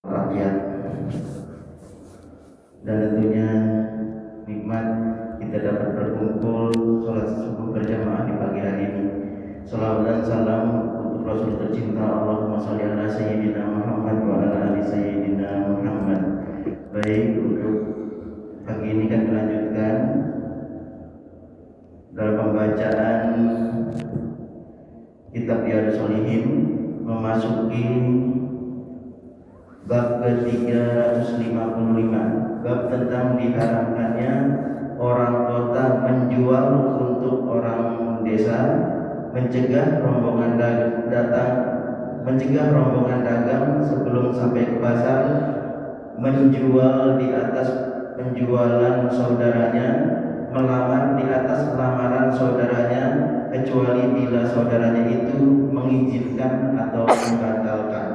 rakyat. Dan tentunya nikmat kita dapat berkumpul sholat subuh berjamaah di pagi hari ini. Salawat dan salam untuk Rasul tercinta, Allahumma sholli ala sayyidina Muhammad wa ala ali sayyidina Muhammad. Baik, untuk pagi ini kan melanjutkan dalam pembacaan kitab Riyadhus Shalihin, memasuki bab ke-355, bab tentang diharamkannya orang kota menjual untuk orang desa, mencegah rombongan dagang sebelum sampai ke pasar menjual di atas penjualan saudaranya, melamar di atas lamaran saudaranya, kecuali bila saudaranya itu mengizinkan atau membatalkan.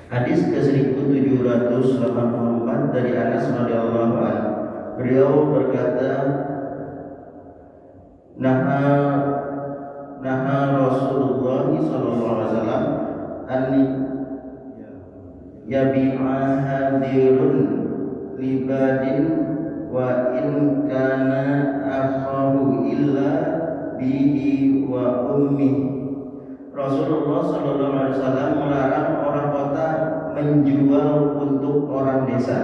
Hadis ke-1784 dari Anas radhiyallahu anhu. Beliau berkata, Naha Rasulullah sallallahu alaihi wasallam an yabi'a hadirun libadin wa in kana akhahu illa bihi wa ummi. Rasulullah sallallahu alaihi wasallam melarang orang kota menjual untuk orang desa,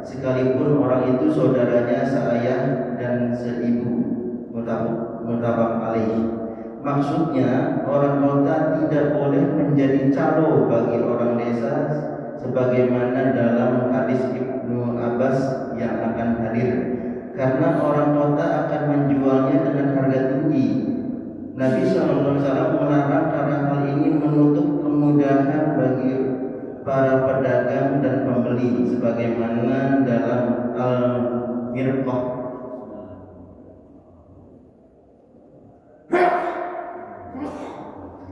sekalipun orang itu saudaranya seayah dan seibu. Muttafaq alaih. Maksudnya, orang kota tidak boleh menjadi calo bagi orang desa, sebagaimana dalam hadis Ibnu Abbas yang akan hadir, karena orang kota akan menjualnya dengan harga tinggi. Nabi SAW melarang karena hal ini menutup kemudahan bagi para pedagang dan pembeli, sebagaimana dalam Al-Mirqah.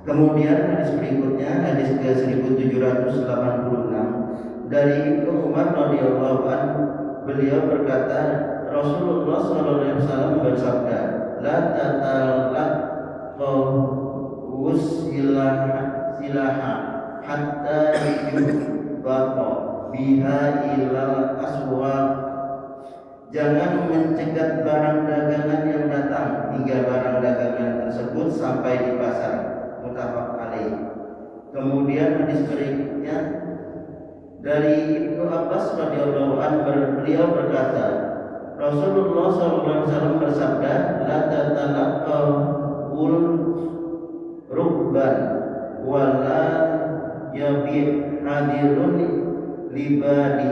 Kemudian hadis berikutnya, hadis ke-1786 dari Ibnu Umar radhiyallahu anhu, beliau berkata, Rasulullah sallallahu alaihi wasallam bersabda, la tatalaqaw silaha hatta yubqa biha ilal aswaq. Jangan mencegat barang dagangan yang datang hingga barang dagangan tersebut sampai di pasar. Muttafaq alaih. Kemudian hadis berikutnya dari Ibnu Abbas radhiyallahu anhu, beliau berkata, Rasulullah SAW bersabda, la tatalaqul rukban wala yabi' hadirun libadi.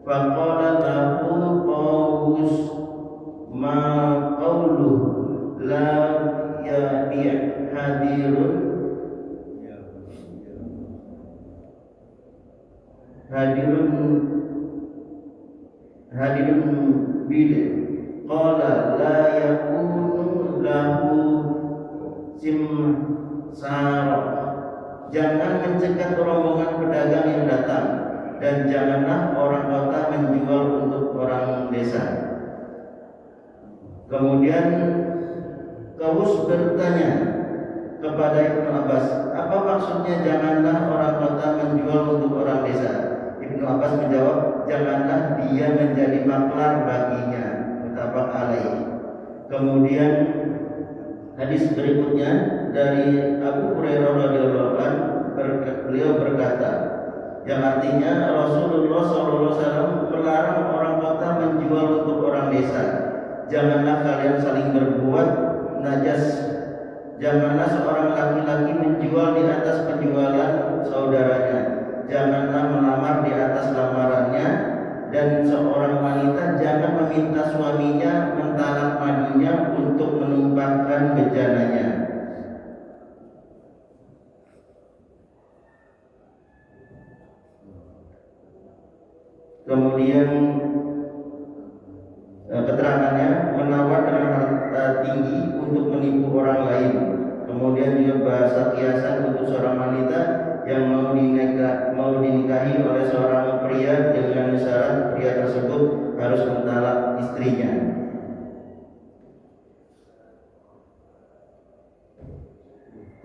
Faqala lahu qawus ma qawluh la yabi' hadirun bil qala la yakunu lahu simsar. Jangan mencegat rombongan pedagang yang datang, dan janganlah orang kota menjual untuk orang desa. Kemudian Kawus bertanya kepada Ibnu Abbas, apa maksudnya janganlah orang kota menjual untuk orang desa? Ibnu Abbas menjawab, janganlah dia menjadi maklar baginya. Muttafaq alaih. Kemudian hadis berikutnya dari Abu Hurairah radhiyallahu anhu, beliau berkata, yang artinya Rasulullah SAW melarang orang kota menjual untuk orang desa. Janganlah kalian saling berbuat najas. Janganlah seorang laki-laki menjual di atas penjualan saudaranya. Janganlah melamar di atas lamarannya. Dan seorang wanita jangan meminta suaminya mentalak madunya untuk menumpahkan bejananya. Kemudian keterangannya menawar dengan harga tinggi untuk menipu orang lain. Kemudian juga bahasa kiasan untuk seorang wanita yang mau dinikahi oleh seorang pria dengan syarat pria tersebut harus mentalak istrinya.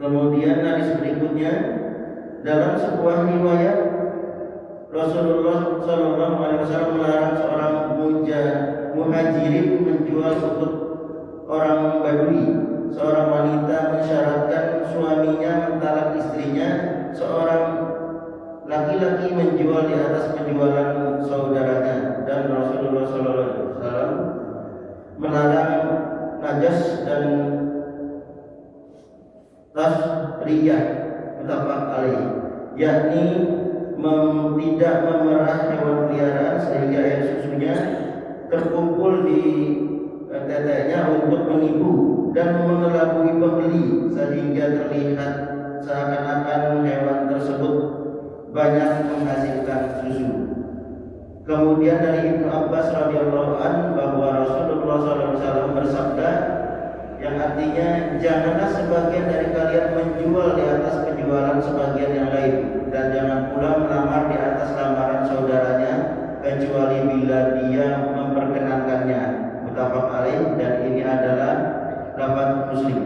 Kemudian hadis berikutnya Dalam sebuah riwayat Rasulullah SAW melarang seorang muhajirin menjual untuk orang Badui. Seorang wanita mensyaratkan suaminya mentalak istrinya. Seorang laki-laki menjual di atas penjualan saudaranya. Dan Rasulullah SAW melarang najas dan tasriyah, muttafaq alaih, yakni tidak memerah hewan peliharaan sehingga air susunya terkumpul di tetenya untuk menipu dan mengelabui pembeli sehingga terlihat seakan-akan hewan tersebut banyak menghasilkan susu. Kemudian dari Ibnu Abbas radhiyallahu an bahwa Rasulullah SAW bersabda, yang artinya janganlah sebagian dari kalian menjual di atas penjualan sebagian yang lain, dan jangan pula melamar di atas lamaran saudaranya kecuali bila dia memperkenankannya. Muttafaq alaih, dan ini adalah lafaz Muslim.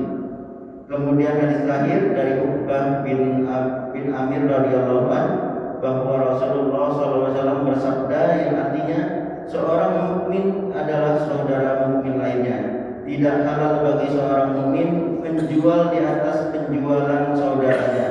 Kemudian hadis terakhir dari Uqbah bin Amir radhiyallahu anhu bahwa Rasulullah SAW bersabda, yang artinya seorang mukmin adalah saudara mukmin lainnya. Tidak halal bagi seorang mukmin menjual di atas penjualan saudaranya.